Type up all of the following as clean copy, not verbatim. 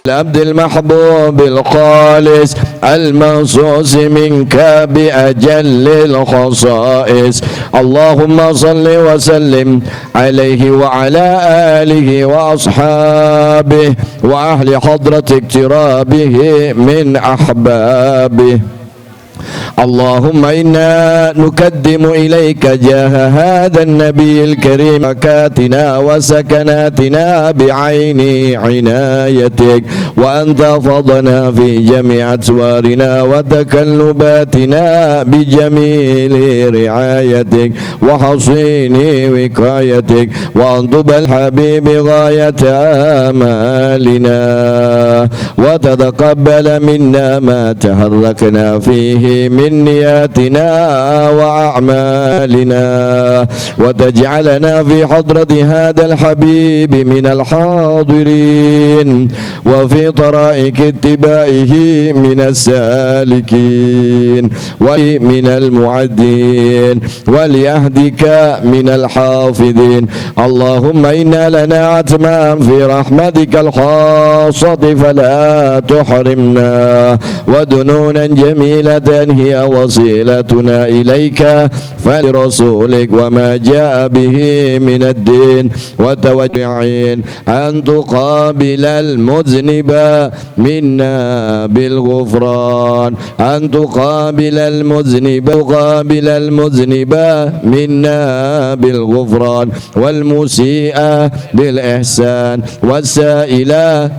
العبد المحبوب الخالص المنصوص منك بأجل الخصائص. اللهم صل وسلم عليه وعلى آله وأصحابه وأهل حضرة اقترابه من أحبابه. اللهم إنا نقدم إليك جاه هذا النبي الكريم بركاتنا وسكناتنا بعين عنايتك، وأن تحفظنا في جميع أسوارنا وتكلباتنا بجميل رعايتك وحصين وقايتك، وأن تبى الحبيب غاية آمالنا، وتتقبل منا ما تحركنا فيه من نياتنا وأعمالنا، وتجعلنا في حضرة هذا الحبيب من الحاضرين، وفي طرائق اتباعه من السالكين، ومن المعدين، وليهدك من الحافظين. اللهم إنا لنا عتما في رحمتك الخاصة فلا تحرمنا، ودنونا جميلة هي وصيلتنا إليك فلرسولك وما جاء به من الدين، وتوجعين أن تقابل المذنب منا بالغفران، أن تقابل المذنب منا بالغفران، والمسيء بالإحسان، والسائل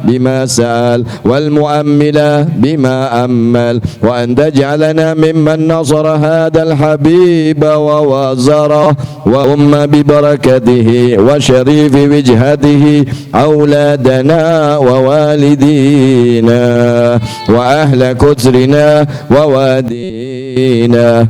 بما سأل، والمؤمل بما أمل، وأن تجعلنا ممن نصر هذا الحبيب ووازره، وأم ببركته وشريف وجهته أولادنا ووالدينا وأهل كثرنا ووادينا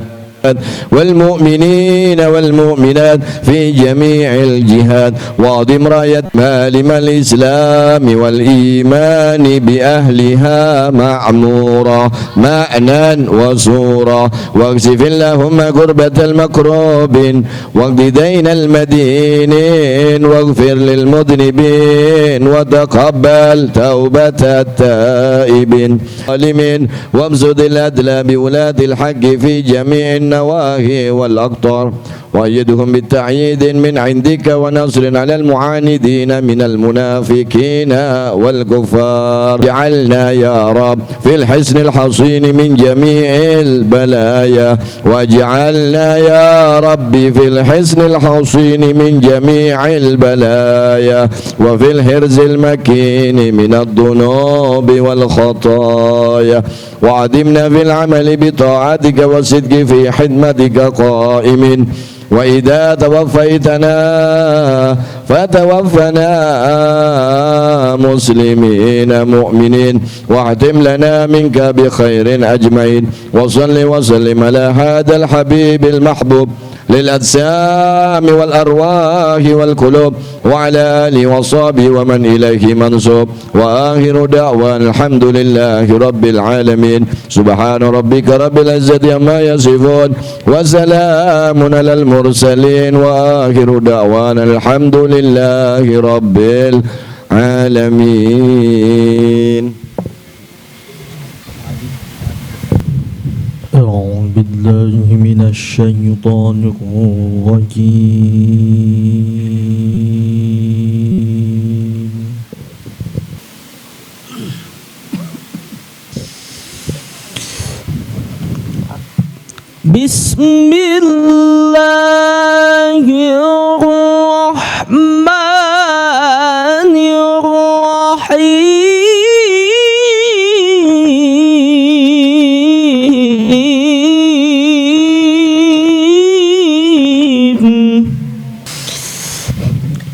والمؤمنين والمؤمنات في جميع الجهات، وأضم راية مالم الإسلام والإيمان بأهلها معمورة مأنا وسورة، واكشف اللهم كربة المكروبين، واقض دين المدينين، واغفر للمذنبين، وتقبل توبة التائبين الظالمين، وامسد الأدلى بولاة الحق في جميع النواهي والأقطار، وأيدهم بالتأييد من عندك ونصر على المعاندين من المنافقين والكفار. اجعلنا يا رب في الحصن الحصين من جميع البلايا، واجعلنا يا رب في الحصن الحصين من جميع البلايا، وفي الحرز المكين من الذنوب والخطايا، وعدمنا في العمل بطاعتك والصدق في خدمتك قائمين، وإذا توفيتنا فتوفنا مسلمين مؤمنين، واختم لنا منك بخير أجمعين. وصل وسلم على هذا الحبيب المحبوب للأجسام والأرواح والقلوب، وعلى آله وصحبه ومن إليه منسوب، وآخر دعوانا الحمد لله رب العالمين. سبحان ربك رب العزة عما يصفون، وسلام على المرسلين، وآخر دعوانا الحمد لله رب العالمين. أعوذ بالله من الشيطان الرجيم. بسم الله الرحمن الرحيم.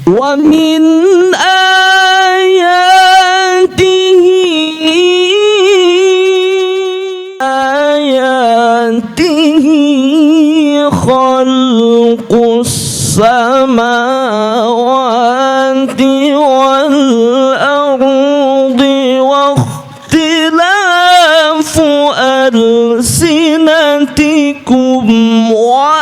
ومن آياته خلق السماوات والأرض واختلاف ألسنتكم وألوانكم.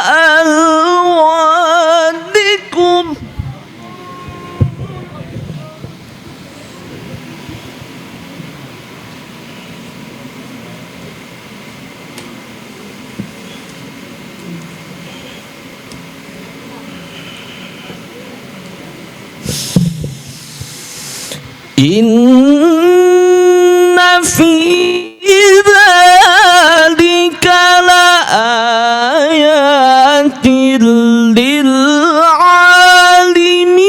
Inna fi dzalika laayatin lil alimin.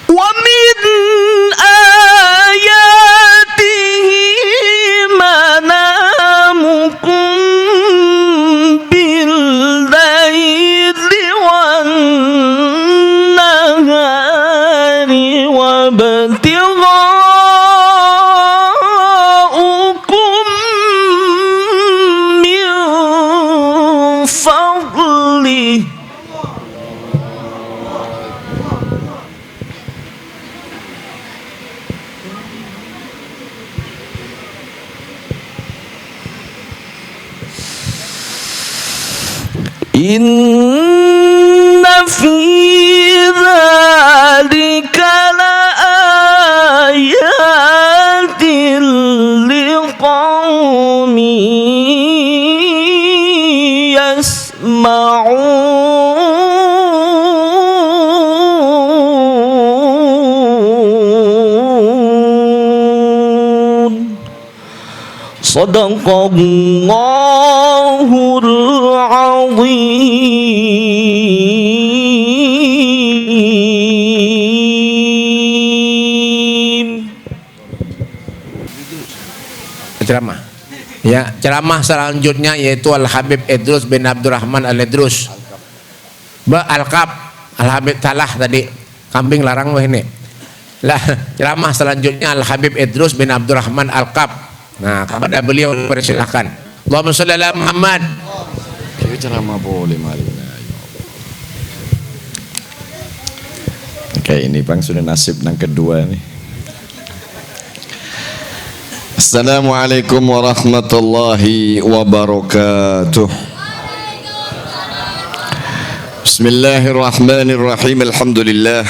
Wa min ayatihi manamukum bil laili wan nahari wa ibtigha'ukum min fadlih. Inna fi dzalika laayatin liqaumin yasma'un. Sadaqallahul azim. Ceramah. Ya, ceramah selanjutnya yaitu Al-Habib Idrus bin Abdurrahman Al-Idrus. Al-Kab, Al-Habib salah tadi. Kambing larang weh ini. Lah, ceramah selanjutnya Al-Habib Idrus bin Abdurrahman Al-Kab. Nah, kepada beliau dipersilakan. Allahumma shalli ala Muhammad. Ceramah boleh mari. Oke, ini Bang sudah nasib yang kedua nih. Assalamualaikum warahmatullahi wabarakatuh. Bismillahirrahmanirrahim. Alhamdulillah.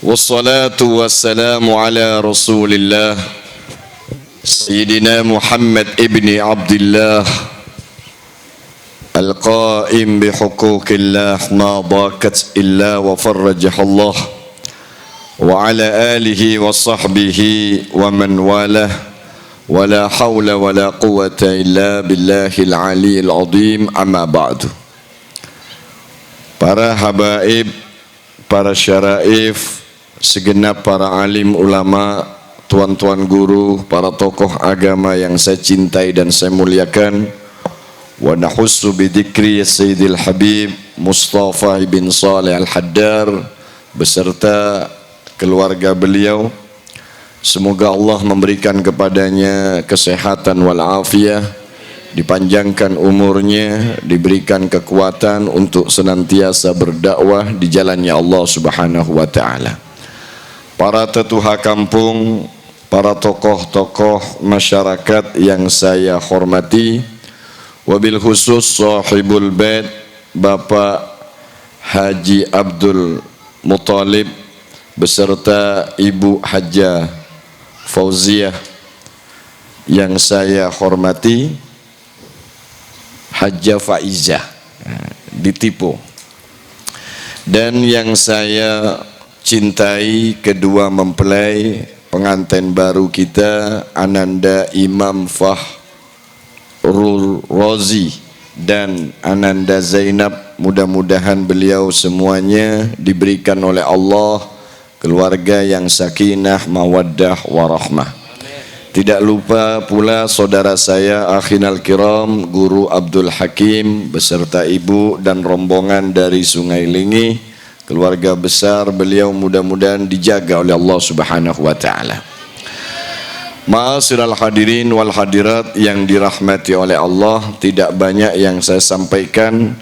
Wassalatu wassalamu ala Rasulillah Sayyidina Muhammad ibni Abdullah Al-Qaim bihuquqillah ma dakat illa wa farrajah Allah wa ala alihi wa sahbihi wa man walah wa la hawla wa la quwata illa billahil aliyyil azim, amma ba'du. Para habaib, para syaraif, segenap para alim ulama, tuan-tuan guru, para tokoh agama yang saya cintai dan saya muliakan, wa nahussu bidikri Sayyidil Habib Mustafa bin Saleh Al-Haddar beserta keluarga beliau. Semoga Allah memberikan kepadanya kesehatan walafiat, dipanjangkan umurnya, diberikan kekuatan untuk senantiasa berdakwah di jalannya Allah Subhanahu wa taala. Para tetuha kampung, para tokoh-tokoh masyarakat yang saya hormati, wabil khusus sahibul bait Bapak Haji Abdul Muthalib beserta Ibu Hajjah Fauziah yang saya hormati, Hajjah Faizah ditipu, dan yang saya cintai kedua mempelai pengantin baru kita, Ananda Imam Fahrul Razi dan Ananda Zainab. Mudah-mudahan beliau semuanya diberikan oleh Allah keluarga yang sakinah, mawaddah, warahmah. Tidak lupa pula saudara saya akhinal kiram Guru Abdul Hakim beserta ibu dan rombongan dari Sungai Lingi, keluarga besar beliau, mudah-mudahan dijaga oleh Allah Subhanahu wa taala. Ma'asyiral hadirin wal hadirat yang dirahmati oleh Allah, tidak banyak yang saya sampaikan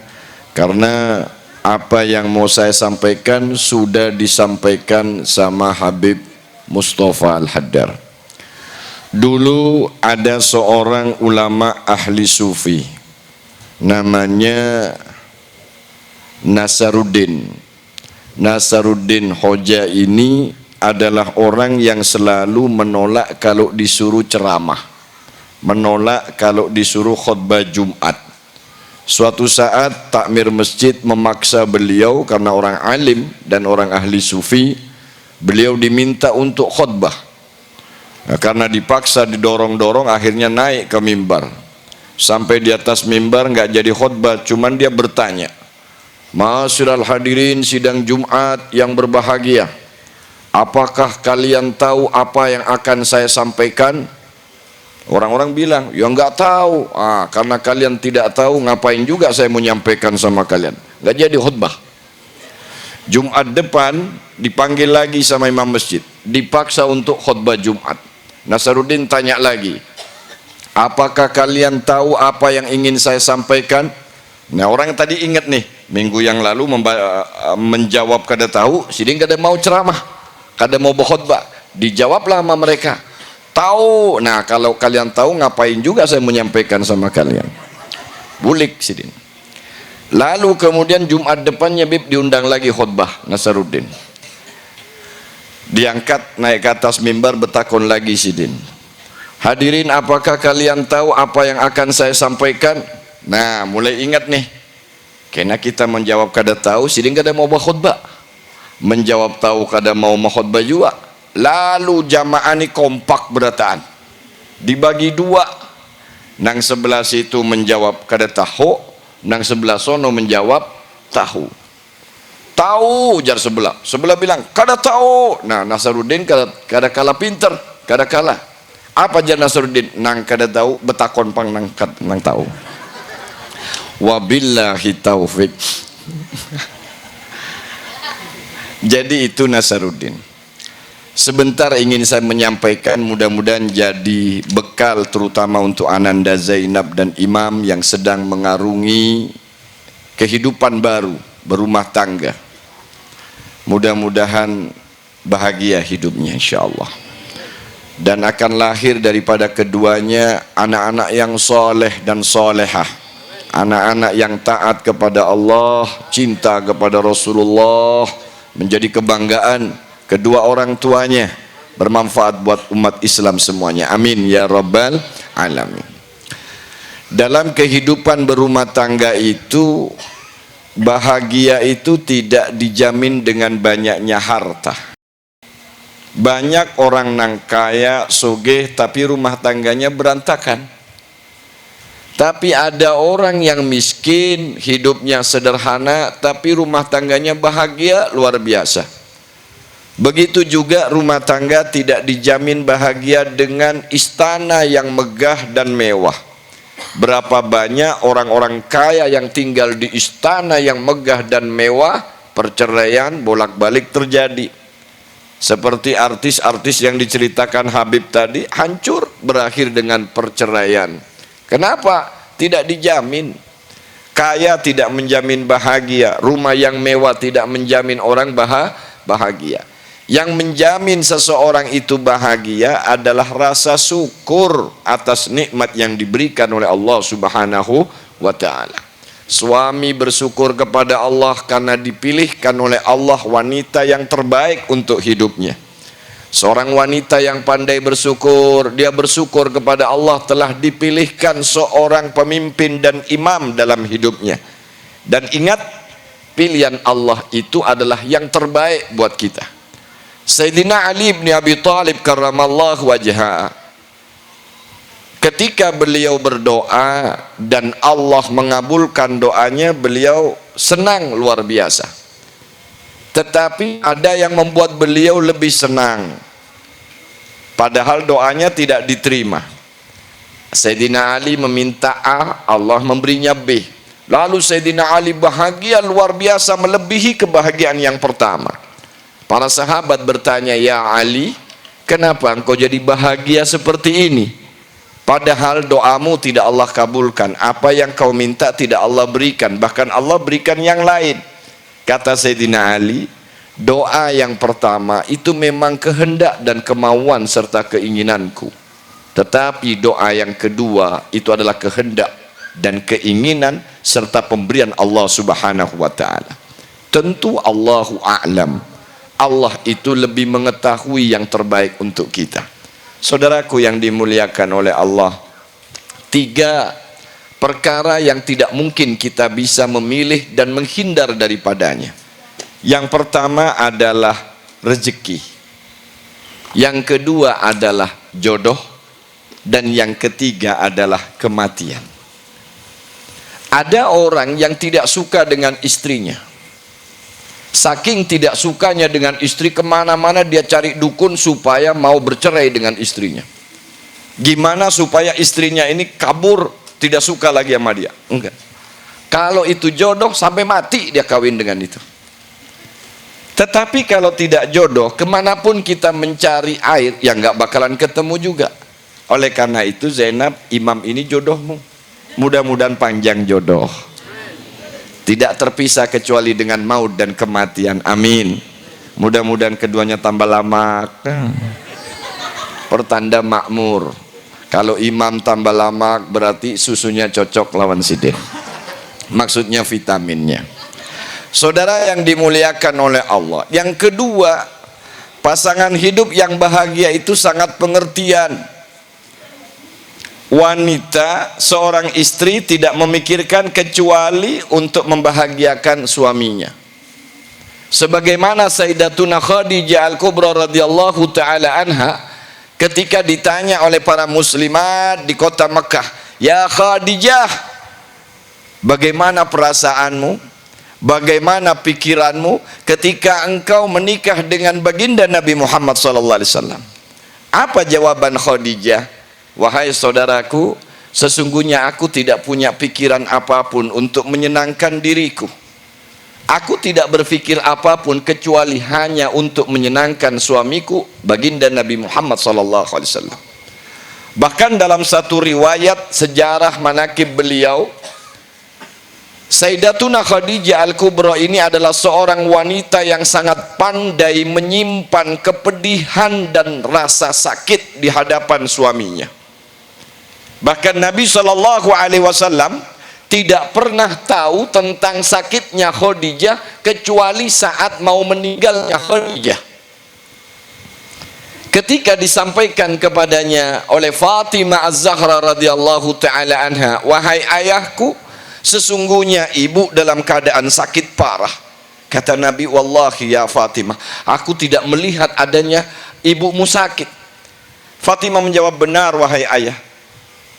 karena apa yang mau saya sampaikan sudah disampaikan sama Habib Mustafa Al-Haddar. Dulu ada seorang ulama ahli sufi namanya Nasaruddin. Nasaruddin Hoja ini adalah orang yang selalu menolak kalau disuruh ceramah, menolak kalau disuruh khutbah Jumat. Suatu saat takmir masjid memaksa beliau karena orang alim dan orang ahli sufi, beliau diminta untuk khutbah. Nah, karena dipaksa didorong-dorong akhirnya naik ke mimbar. Sampai di atas mimbar nggak jadi khutbah, cuman dia bertanya, "Ma'asyiral hadirin sidang Jumat yang berbahagia, apakah kalian tahu apa yang akan saya sampaikan?" Orang-orang bilang, "Ya nggak tahu." Karena kalian tidak tahu, ngapain juga saya menyampaikan sama kalian. Nggak jadi khutbah. Jumat depan dipanggil lagi sama imam masjid, dipaksa untuk khutbah Jumat. Nasaruddin tanya lagi, "Apakah kalian tahu apa yang ingin saya sampaikan?" Nah, orang tadi ingat nih, minggu yang lalu menjawab kada tahu, sidin kada mau ceramah, kada mau berkhutbah. Dijawablah sama mereka, "Tahu." Nah, kalau kalian tahu, ngapain juga saya menyampaikan sama kalian. Bulik sidin. Lalu kemudian Jumat depannya diundang lagi khutbah Nasaruddin. Diangkat naik ke atas mimbar, bertakon lagi sidin, "Hadirin, apakah kalian tahu apa yang akan saya sampaikan?" Nah, mulai ingat nih, karena kita menjawab kada tahu, sidin kada mau berkhutbah, menjawab tahu kada mau berkhutbah juga. Lalu jamaah ini kompak berataan, dibagi dua, nang sebelah situ menjawab kada tahu, nang sebelah sono menjawab tahu. Tahu jar sebelah, sebelah bilang kada tahu. Nah, Nasaruddin kada kalah pinter, kada kalah. Apa jar Nasaruddin? Nang kada tahu betakon pang nang tahu. Wabillahi taufik. Jadi itu Nasaruddin. Sebentar ingin saya menyampaikan, mudah-mudahan jadi bekal terutama untuk Ananda Zainab dan Imam yang sedang mengarungi kehidupan baru, berumah tangga. Mudah-mudahan bahagia hidupnya insyaallah. Dan akan lahir daripada keduanya anak-anak yang soleh dan solehah, anak-anak yang taat kepada Allah, cinta kepada Rasulullah, menjadi kebanggaan kedua orang tuanya, bermanfaat buat umat Islam semuanya. Amin ya rabbal alamin. Dalam kehidupan berumah tangga itu, bahagia itu tidak dijamin dengan banyaknya harta. Banyak orang nang kaya, sugih, tapi rumah tangganya berantakan. Tapi ada orang yang miskin, hidupnya sederhana, tapi rumah tangganya bahagia luar biasa. Begitu juga rumah tangga tidak dijamin bahagia dengan istana yang megah dan mewah. Berapa banyak orang-orang kaya yang tinggal di istana yang megah dan mewah, perceraian bolak-balik terjadi. Seperti artis-artis yang diceritakan Habib tadi, hancur berakhir dengan perceraian. Kenapa? Tidak dijamin. Kaya tidak menjamin bahagia, rumah yang mewah tidak menjamin orang bahagia. Yang menjamin seseorang itu bahagia adalah rasa syukur atas nikmat yang diberikan oleh Allah Subhanahu wa ta'ala. Suami bersyukur kepada Allah karena dipilihkan oleh Allah wanita yang terbaik untuk hidupnya. Seorang wanita yang pandai bersyukur, dia bersyukur kepada Allah telah dipilihkan seorang pemimpin dan imam dalam hidupnya. Dan ingat, pilihan Allah itu adalah yang terbaik buat kita. Sayyidina Ali bin Abi Thalib karramallahu wajhahu, ketika beliau berdoa dan Allah mengabulkan doanya, beliau senang luar biasa. Tetapi ada yang membuat beliau lebih senang, padahal doanya tidak diterima. Sayyidina Ali meminta A, Allah memberinya B. Lalu Sayyidina Ali bahagia luar biasa, melebihi kebahagiaan yang pertama. Para sahabat bertanya, "Ya Ali, kenapa engkau jadi bahagia seperti ini? Padahal doamu tidak Allah kabulkan. Apa yang kau minta tidak Allah berikan. Bahkan Allah berikan yang lain." Kata Sayyidina Ali, doa yang pertama itu memang kehendak dan kemauan serta keinginanku. Tetapi doa yang kedua itu adalah kehendak dan keinginan serta pemberian Allah Subhanahu wa taala. Tentu Allahu a'lam. Allah itu lebih mengetahui yang terbaik untuk kita. Saudaraku yang dimuliakan oleh Allah, 3 perkara yang tidak mungkin kita bisa memilih dan menghindar daripadanya. Yang pertama adalah rezeki, yang kedua adalah jodoh, dan yang ketiga adalah kematian. Ada orang yang tidak suka dengan istrinya. Saking tidak sukanya dengan istri, kemana-mana dia cari dukun supaya mau bercerai dengan istrinya. Gimana supaya istrinya ini kabur, tidak suka lagi sama dia? Enggak. Kalau itu jodoh, sampai mati dia kawin dengan itu. Tetapi kalau tidak jodoh, kemanapun kita mencari air, ya nggak bakalan ketemu juga. Oleh karena itu Zainab, imam ini jodohmu. Mudah-mudahan panjang jodoh, tidak terpisah kecuali dengan maut dan kematian. Amin. Mudah-mudahan keduanya tambah lama. Pertanda makmur. Kalau imam tambah lama berarti susunya cocok lawan sidin. Maksudnya vitaminnya. Saudara yang dimuliakan oleh Allah, yang kedua, pasangan hidup yang bahagia itu sangat pengertian. Wanita, seorang istri tidak memikirkan kecuali untuk membahagiakan suaminya. Sebagaimana Sayyidatuna Khadijah Al-Kubra radhiyallahu taala anha ketika ditanya oleh para muslimat di kota Mekah, "Ya Khadijah, bagaimana perasaanmu? Bagaimana pikiranmu ketika engkau menikah dengan baginda Nabi Muhammad SAW?" Apa jawaban Khadijah? "Wahai saudaraku, sesungguhnya aku tidak punya pikiran apapun untuk menyenangkan diriku. Aku tidak berpikir apapun kecuali hanya untuk menyenangkan suamiku, baginda Nabi Muhammad SAW." Bahkan dalam satu riwayat sejarah manakib beliau, Sayyidatuna Khadijah Al-Kubra ini adalah seorang wanita yang sangat pandai menyimpan kepedihan dan rasa sakit di hadapan suaminya. Bahkan Nabi SAW tidak pernah tahu tentang sakitnya Khadijah kecuali saat mau meninggalnya Khadijah. Ketika disampaikan kepadanya oleh Fatimah Az-Zahra radhiyallahu taala anha, "Wahai ayahku, sesungguhnya ibu dalam keadaan sakit parah." Kata Nabi, "Wallahi ya Fatimah, aku tidak melihat adanya ibumu sakit." Fatimah menjawab, "Benar wahai ayah,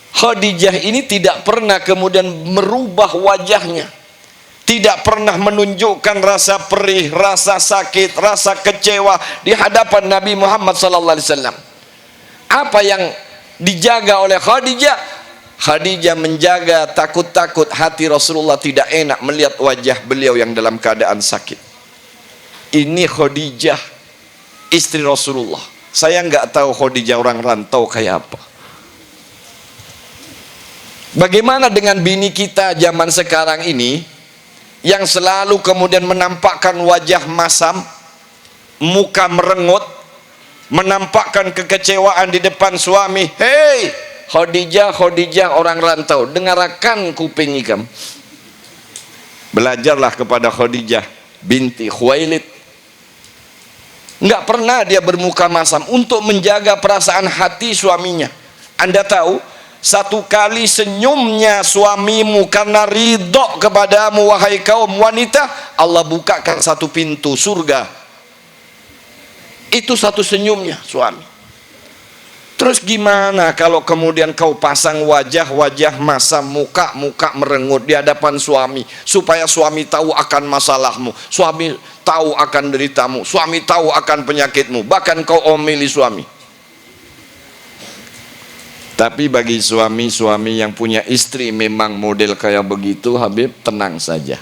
Khadijah ini tidak pernah kemudian merubah wajahnya, tidak pernah menunjukkan rasa perih, rasa sakit, rasa kecewa di hadapan Nabi Muhammad SAW. Apa yang dijaga oleh Khadijah? Khadijah menjaga takut-takut hati Rasulullah tidak enak melihat wajah beliau yang dalam keadaan sakit. Ini Khadijah, istri Rasulullah. Saya nggak tahu Khadijah orang rantau kayak apa. Bagaimana dengan bini kita zaman sekarang ini yang selalu kemudian menampakkan wajah masam, muka merengut, menampakkan kekecewaan di depan suami? Hei Khadijah, Khadijah orang rantau, dengarkan kuping ikam. Belajarlah kepada Khadijah binti Khuwailid. Enggak pernah dia bermuka masam untuk menjaga perasaan hati suaminya. Anda tahu, satu kali senyumnya suamimu karena ridho kepadamu wahai kaum wanita, Allah bukakan satu pintu surga. Itu satu senyumnya suami. Terus gimana kalau kemudian kau pasang wajah-wajah masam, muka merengut di hadapan suami, supaya suami tahu akan masalahmu, suami tahu akan deritamu, suami tahu akan penyakitmu, bahkan kau omeli suami. Tapi bagi suami-suami yang punya istri memang model kayak begitu, Habib, tenang saja.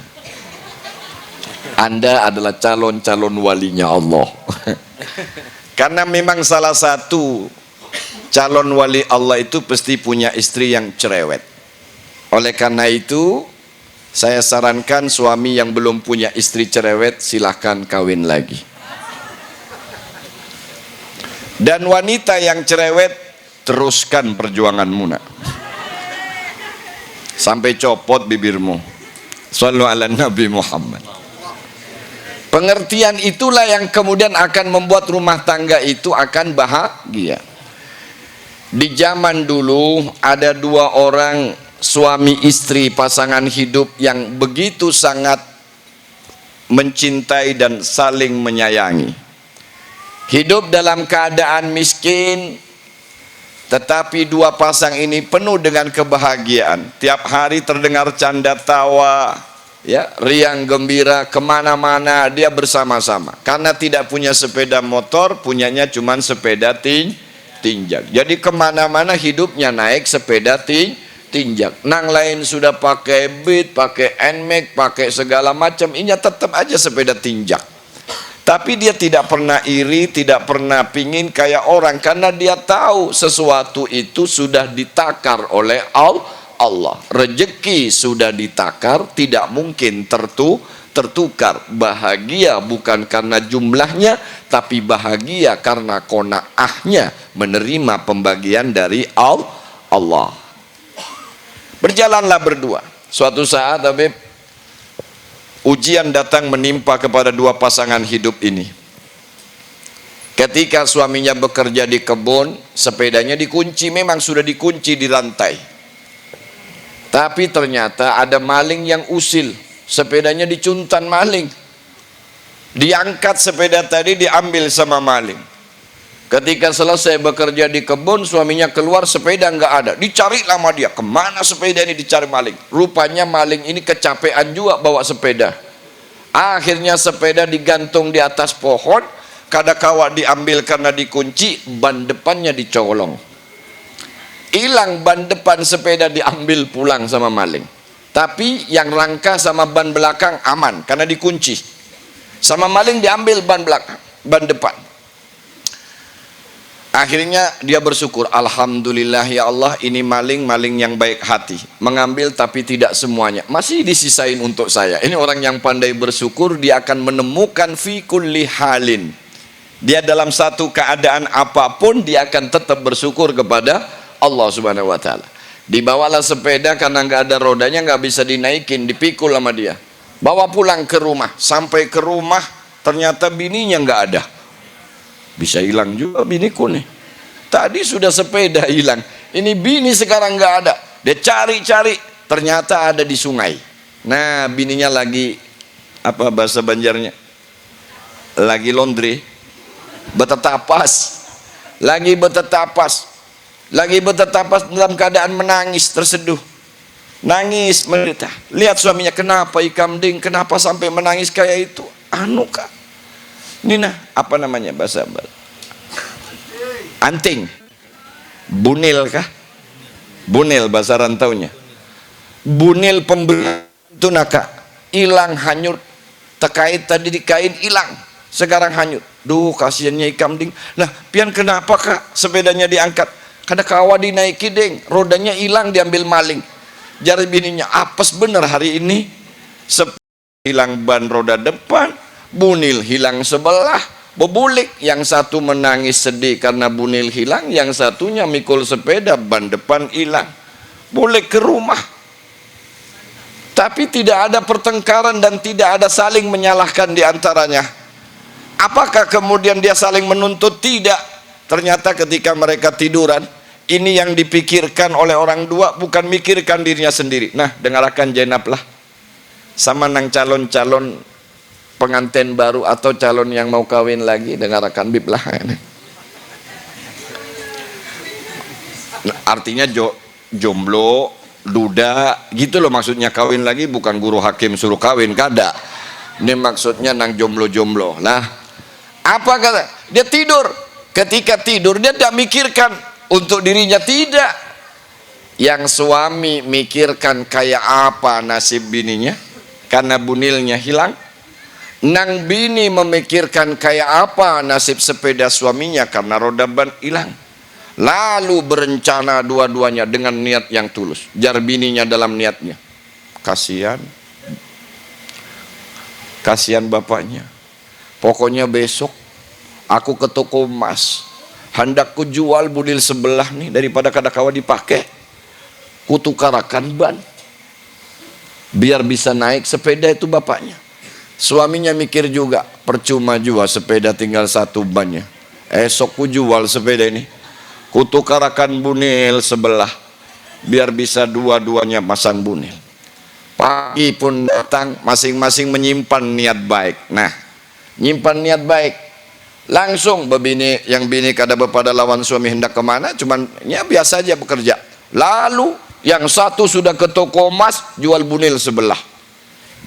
Anda adalah calon-calon walinya Allah. Karena memang salah satu calon wali Allah itu pasti punya istri yang cerewet. Oleh karena itu, saya sarankan suami yang belum punya istri cerewet, silahkan kawin lagi. Dan wanita yang cerewet, teruskan perjuanganmu nak. sampai copot bibirmu. Shallu ala Nabi Muhammad. Pengertian itulah yang kemudian akan membuat rumah tangga itu akan bahagia. Di zaman dulu ada dua orang suami istri pasangan hidup yang begitu sangat mencintai dan saling menyayangi. Hidup dalam keadaan miskin, tetapi dua pasang ini penuh dengan kebahagiaan. Tiap hari terdengar canda tawa, ya, riang gembira, kemana-mana dia bersama-sama. Karena tidak punya sepeda motor, punyanya cuma sepeda tinjak. Jadi kemana-mana hidupnya naik sepeda tinjak. Nang lain sudah pakai Beat, pakai Nmax, pakai segala macam, ini tetap aja sepeda tinjak. Tapi dia tidak pernah iri, tidak pernah pingin kayak orang, karena dia tahu sesuatu itu sudah ditakar oleh Allah. Rezeki sudah ditakar, tidak mungkin tertukar. Bahagia bukan karena jumlahnya, tapi bahagia karena qanaahnya menerima pembagian dari Allah. Berjalanlah berdua. Suatu saat Habib, ujian datang menimpa kepada dua pasangan hidup ini. Ketika suaminya bekerja di kebun, sepedanya dikunci, memang sudah dikunci di rantai. Tapi ternyata ada maling yang usil, sepedanya dicuntan maling. Diangkat sepeda tadi, diambil sama maling. Ketika selesai bekerja di kebun, suaminya keluar, sepeda nggak ada. Dicari lama dia, kemana sepeda ini, dicari maling. Rupanya maling ini kecapean juga bawa sepeda. Akhirnya sepeda digantung di atas pohon, kadakawa diambil karena dikunci, ban depannya dicolong. Hilang ban depan sepeda, diambil pulang sama maling. Tapi yang rangka sama ban belakang aman karena dikunci. Sama maling diambil ban belakang, ban depan. Akhirnya dia bersyukur, alhamdulillah ya Allah, ini maling yang baik hati, mengambil tapi tidak semuanya, masih disisain untuk saya. Ini orang yang pandai bersyukur, dia akan menemukan fi kulli halin. Dia dalam satu keadaan apapun, dia akan tetap bersyukur kepada Allah Subhanahu wa taala. Dibawalah sepeda karena nggak ada rodanya, nggak bisa dinaikin, dipikul sama dia. Bawa pulang ke rumah, sampai ke rumah ternyata bininya nggak ada. Bisa hilang juga biniku nih. Tadi sudah sepeda hilang, ini bini sekarang nggak ada. Dia cari-cari, ternyata ada di sungai. Nah, bininya lagi, apa bahasa Banjarnya? Lagi laundry, betetapas. Lagi betetapas dalam keadaan menangis, terseduh. Nangis, menderita. Lihat suaminya, kenapa Ikam Ding, kenapa sampai menangis kayak itu? Anu kak, Nina, apa namanya bahasa anting, bunil kah? Bunil bahasa rantaunya. Bunil pembeli itu naka, hilang hanyut. Terkait tadi di kain hilang, sekarang hanyut. Duh, kasihannya Ikam Ding. Nah, pian kenapa kak sepedanya diangkat? Kada kawa dinaiki ding, rodanya hilang diambil maling. Jari bininya, apes bener hari ini. Hilang ban roda depan, bunil hilang sebelah, bebulik. Yang satu menangis sedih karena bunil hilang, yang satunya mikul sepeda, ban depan hilang. Bulik ke rumah. Tapi tidak ada pertengkaran dan tidak ada saling menyalahkan di antaranya. Apakah kemudian dia saling menuntut? Tidak. Ternyata ketika mereka tiduran, ini yang dipikirkan oleh orang dua, bukan mikirkan dirinya sendiri. Nah, dengarkan Jenab lah, sama nang calon-calon pengantin baru atau calon yang mau kawin lagi, dengarkan bib lah. Nah, artinya jomblo, duda, gitu loh maksudnya. Kawin lagi bukan guru hakim suruh kawin, kada. Ini maksudnya nang jomblo-jomblo. Nah, apa kata? Dia tidur. Ketika tidur dia tidak mikirkan untuk dirinya, tidak. Yang suami mikirkan kayak apa nasib bininya karena bunilnya hilang. Nang bini memikirkan kayak apa nasib sepeda suaminya karena roda ban hilang. Lalu berencana dua-duanya dengan niat yang tulus. Jar bininya dalam niatnya, kasihan bapaknya. Pokoknya besok aku ke toko emas, hendak ku jual bunil sebelah nih, daripada kadakawa dipakai, kutukarakan ban. biar bisa naik sepeda itu bapaknya. Suaminya mikir juga, percuma juga sepeda tinggal satu bannya. Esok ku jual sepeda ini, ku tukarakan bunil sebelah, biar bisa dua-duanya pasang bunil. Pagi pun datang, masing-masing menyimpan niat baik. Nah, nyimpan niat baik, langsung bebini, yang bini kada pada lawan suami hendak kemana, cuman ya biasa aja bekerja. Lalu yang satu sudah ke toko emas, jual bunil sebelah,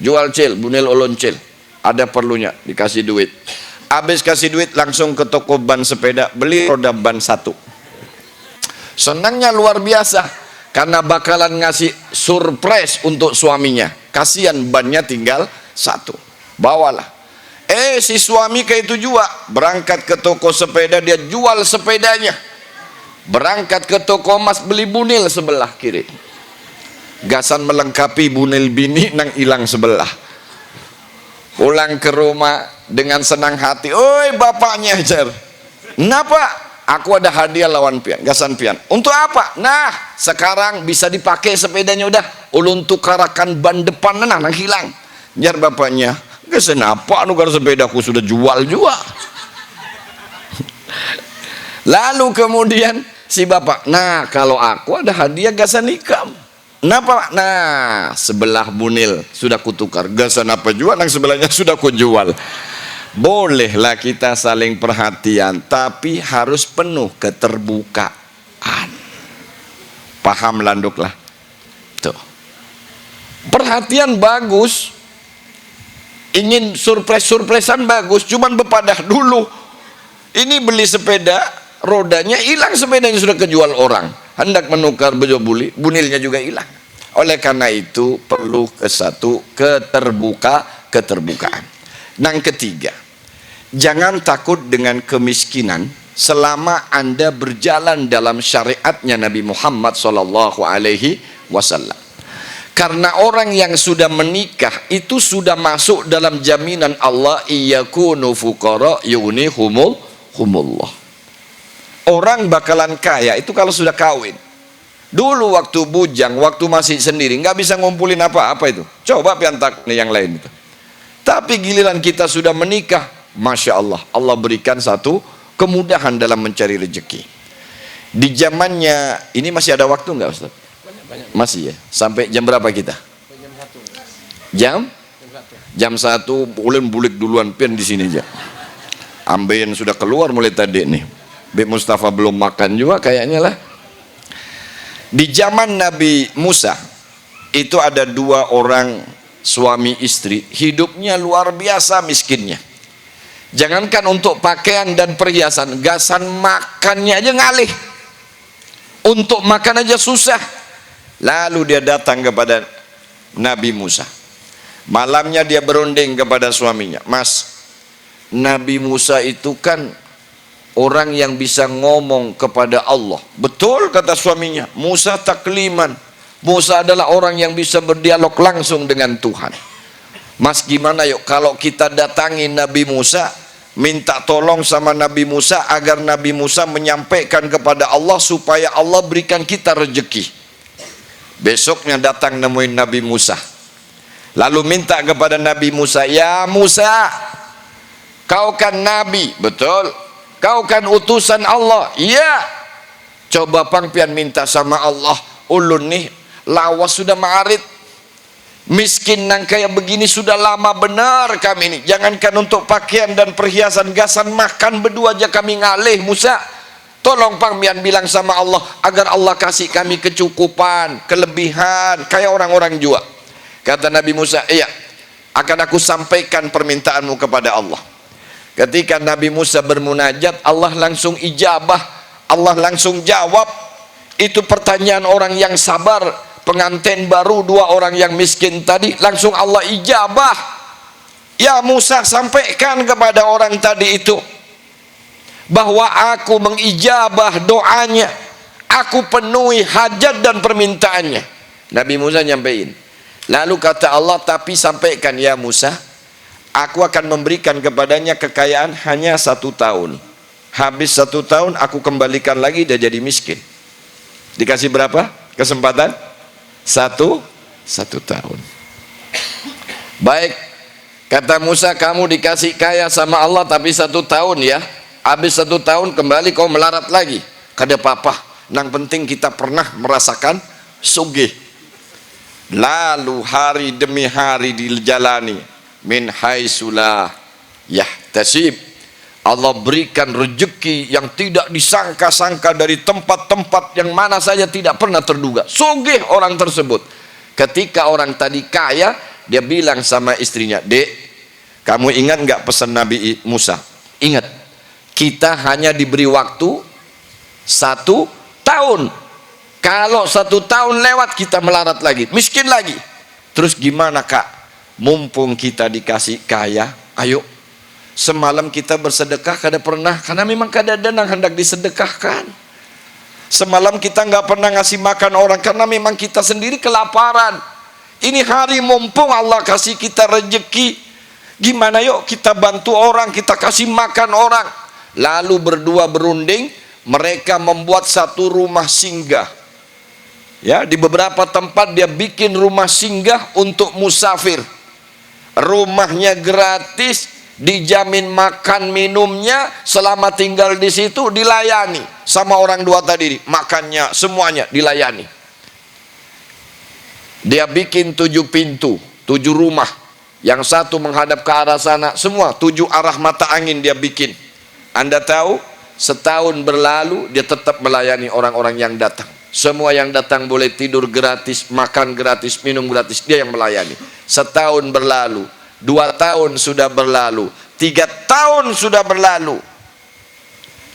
jual cil, bunil ulun cil, ada perlunya dikasih duit. Habis kasih duit langsung ke toko ban sepeda, beli roda ban satu. Senangnya luar biasa, karena bakalan ngasih surprise untuk suaminya. Kasihan bannya tinggal satu, bawalah. Si suami kayak itu juga, berangkat ke toko sepeda, dia jual sepedanya. Berangkat ke toko emas, beli bunil sebelah kiri. Gasan melengkapi bunil bini nang hilang sebelah. Pulang ke rumah dengan senang hati, oi bapaknya jar, kenapa? Aku ada hadiah lawan pian, gasan pian. Untuk apa? Nah, sekarang bisa dipakai sepedanya udah. Ulun tukarakan ban depan nang hilang. Jar bapaknya, gasan apa? Nugar sepedaku sudah jual juga. Lalu kemudian si bapak, nah kalau aku ada hadiah gasan ikam. Kenapa? Nah, sebelah bunil sudah kutukar, gasan apa juga nang sebelahnya sudah kujual. Bolehlah kita saling perhatian, tapi harus penuh keterbukaan. Paham landuklah. Tuh. Perhatian bagus, ingin surprise-surprisean bagus, cuman bepadah dulu. Ini beli sepeda, rodanya hilang, sepedanya sudah kejual orang. Hendak menukar bejo buli, bunilnya juga hilang. Oleh karena itu perlu keterbukaan. Yang ketiga, jangan takut dengan kemiskinan selama Anda berjalan dalam syariatnya Nabi Muhammad SAW. Karena orang yang sudah menikah itu sudah masuk dalam jaminan Allah, iyakunu fuqara yughnihumullah. Orang bakalan kaya itu kalau sudah kawin. Dulu waktu bujang, waktu masih sendiri, nggak bisa ngumpulin apa-apa itu. Coba piantak yang lain itu. Tapi giliran kita sudah menikah, Masya Allah, Allah berikan satu kemudahan dalam mencari rezeki. Di zamannya, ini masih ada waktu nggak Ustaz? Masih ya? Sampai jam berapa kita? Jam 1, ulun bulik duluan pian di sini aja. Ambeien sudah keluar mulai tadi nih. Bik Mustafa belum makan juga kayaknya lah. Di zaman Nabi Musa itu ada dua orang suami istri, hidupnya luar biasa miskinnya. Jangankan untuk pakaian dan perhiasan, gasan makannya aja ngalih. Untuk makan aja susah. Lalu dia datang kepada Nabi Musa. Malamnya dia berunding kepada suaminya, Mas, Nabi Musa itu kan orang yang bisa ngomong kepada Allah. Betul kata suaminya, Musa takliman. Musa adalah orang yang bisa berdialog langsung dengan Tuhan. Mas, gimana yuk kalau kita datangi Nabi Musa, minta tolong sama Nabi Musa agar Nabi Musa menyampaikan kepada Allah supaya Allah berikan kita rezeki. Besoknya datang nemuin Nabi Musa, lalu minta kepada Nabi Musa, ya Musa, kau kan Nabi, betul. Kau kan utusan Allah, iya. Coba pangpian minta sama Allah, ulun nih lawas sudah maarit, miskin nang kayak begini sudah lama benar kami ini. Jangankan untuk pakaian dan perhiasan, gasan makan berdua aja kami ngalih. Musa, tolong pangpian bilang sama Allah agar Allah kasih kami kecukupan, kelebihan kayak orang-orang juga. Kata Nabi Musa, iya, akan aku sampaikan permintaanmu kepada Allah. Ketika Nabi Musa bermunajat, Allah langsung ijabah, Allah langsung jawab. Itu pertanyaan orang yang sabar, pengantin baru, dua orang yang miskin tadi, langsung Allah ijabah. Ya Musa, sampaikan kepada orang tadi itu bahwa aku mengijabah doanya, aku penuhi hajat dan permintaannya. Nabi Musa nyampein. Lalu kata Allah, tapi sampaikan ya Musa, aku akan memberikan kepadanya kekayaan hanya 1 tahun. Habis 1 tahun aku kembalikan lagi, dia jadi miskin. Dikasih berapa kesempatan? 1 tahun. Baik, kata Musa, kamu dikasih kaya sama Allah tapi 1 tahun ya. Habis 1 tahun kembali kau melarat lagi. Kada apa-apa, yang penting kita pernah merasakan sugih. Lalu hari demi hari dijalani, min haitsulah yahtasib. Allah berikan rezeki yang tidak disangka-sangka dari tempat-tempat yang mana saja tidak pernah terduga. Sugih orang tersebut. Ketika orang tadi kaya, dia bilang sama istrinya, "Dek, kamu ingat nggak pesan Nabi Musa? Ingat, kita hanya diberi waktu 1 tahun. Kalau 1 tahun lewat kita melarat lagi, miskin lagi. Terus gimana kak? Mumpung kita dikasih kaya, ayo. Semalam kita bersedekah kada pernah, karena memang kada ada yang hendak disedekahkan. Semalam kita nggak pernah ngasih makan orang karena memang kita sendiri kelaparan. Ini hari mumpung Allah kasih kita rezeki, gimana yuk kita bantu orang, kita kasih makan orang." Lalu berdua berunding, mereka membuat satu rumah singgah. Ya, di beberapa tempat dia bikin rumah singgah untuk musafir. Rumahnya gratis, dijamin makan minumnya, selama tinggal di situ dilayani sama orang dua tadi, makannya semuanya dilayani. Dia bikin 7 pintu, 7 rumah, yang satu menghadap ke arah sana, semua 7 arah mata angin dia bikin. Anda tahu, setahun berlalu dia tetap melayani orang-orang yang datang. Semua yang datang boleh tidur gratis, makan gratis, minum gratis, dia yang melayani. Setahun berlalu, 2 tahun sudah berlalu, 3 tahun sudah berlalu.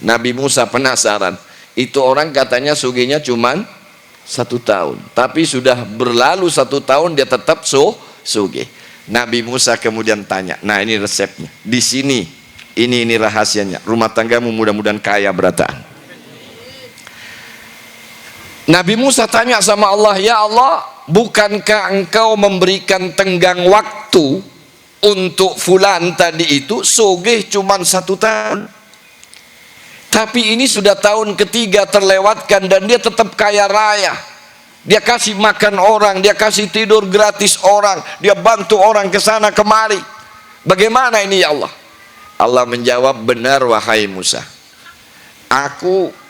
Nabi Musa penasaran, itu orang katanya sugihnya cuman 1 tahun, tapi sudah berlalu 1 tahun dia tetap sugih. Nabi Musa kemudian tanya, nah ini resepnya, di sini, ini rahasianya, rumah tanggamu mudah-mudahan kaya berataan. Nabi Musa tanya sama Allah, ya Allah, bukankah engkau memberikan tenggang waktu untuk fulan tadi itu sugih cuman 1 tahun, tapi ini sudah tahun ketiga terlewatkan dan dia tetap kaya raya. Dia kasih makan orang, dia kasih tidur gratis orang, dia bantu orang ke sana kemari. Bagaimana ini ya Allah? Allah menjawab, benar wahai Musa, aku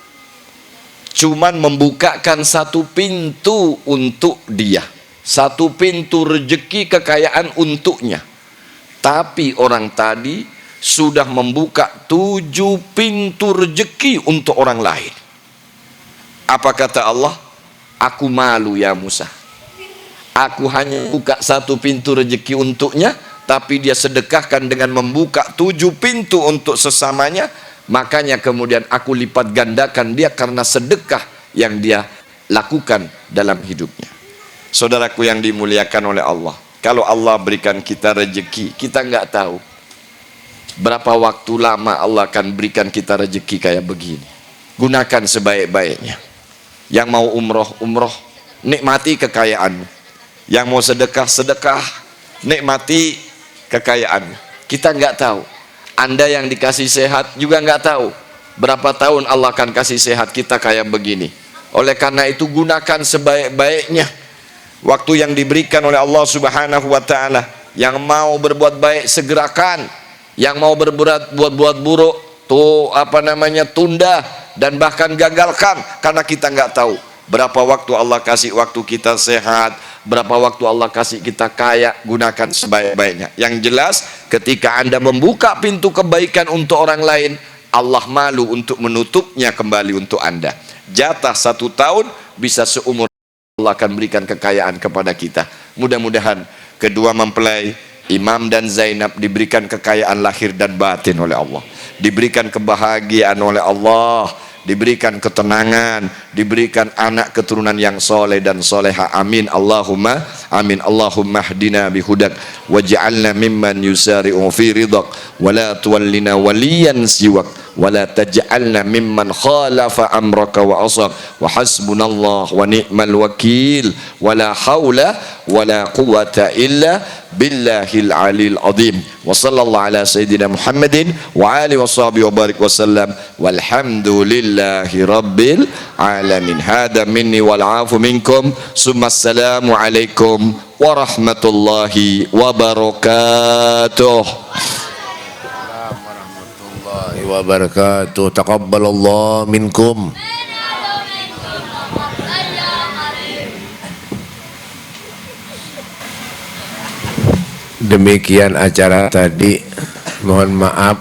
cuman membukakan 1 pintu untuk dia, 1 pintu rezeki kekayaan untuknya. Tapi orang tadi sudah membuka 7 pintu rezeki untuk orang lain. Apa kata Allah? Aku malu ya Musa. Aku hanya buka 1 pintu rezeki untuknya, tapi dia sedekahkan dengan membuka 7 pintu untuk sesamanya. Makanya kemudian aku lipat gandakan dia karena sedekah yang dia lakukan dalam hidupnya. Saudaraku yang dimuliakan oleh Allah, kalau Allah berikan kita rezeki, kita nggak tahu berapa waktu lama Allah akan berikan kita rezeki kayak begini. Gunakan sebaik-baiknya. Yang mau umroh, umroh, nikmati kekayaanmu. Yang mau sedekah, sedekah, nikmati kekayaanmu. Kita nggak tahu. Anda yang dikasih sehat juga nggak tahu berapa tahun Allah akan kasih sehat kita kayak begini. Oleh karena itu gunakan sebaik-baiknya waktu yang diberikan oleh Allah Subhanahu wa taala. Yang mau berbuat baik segerakan, yang mau berbuat buruk tuh tunda dan bahkan gagalkan, karena kita nggak tahu berapa waktu Allah kasih waktu kita sehat, berapa waktu Allah kasih kita kaya. Gunakan sebaik-baiknya. Yang jelas ketika Anda membuka pintu kebaikan untuk orang lain, Allah malu untuk menutupnya kembali untuk Anda. Jatah 1 tahun bisa seumur, Allah akan berikan kekayaan kepada kita. Mudah-mudahan kedua mempelai Imam dan Zainab diberikan kekayaan lahir dan batin oleh Allah, diberikan kebahagiaan oleh Allah, diberikan ketenangan, diberikan anak keturunan yang soleh dan soleha. Amin Allahumma amin. Allahumma hdina bihudak waj'alna mimman yusari'u fi ridaq wa la tuwallina waliyan siwak wa la taj'alna mimman khalafa amraka wa asaq wa hasbunallah wa ni'mal wakil wa la haula wa la quwwata illa billahil alil azim wa sallallahu ala sayyidina Muhammadin wa alihi wa sahbihi wa barik wa sallam walhamdulillahi rabbil alamin. Hada minni wal afu minkum summa assalamu alaikum warahmatullahi wabarakatuh. Warahmatullahi wabarakatuh. Taqabbalallah minkum. Demikian acara tadi. Mohon maaf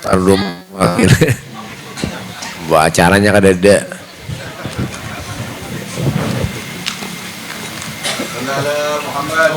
terlalu buat acaranya kadada. Muhammad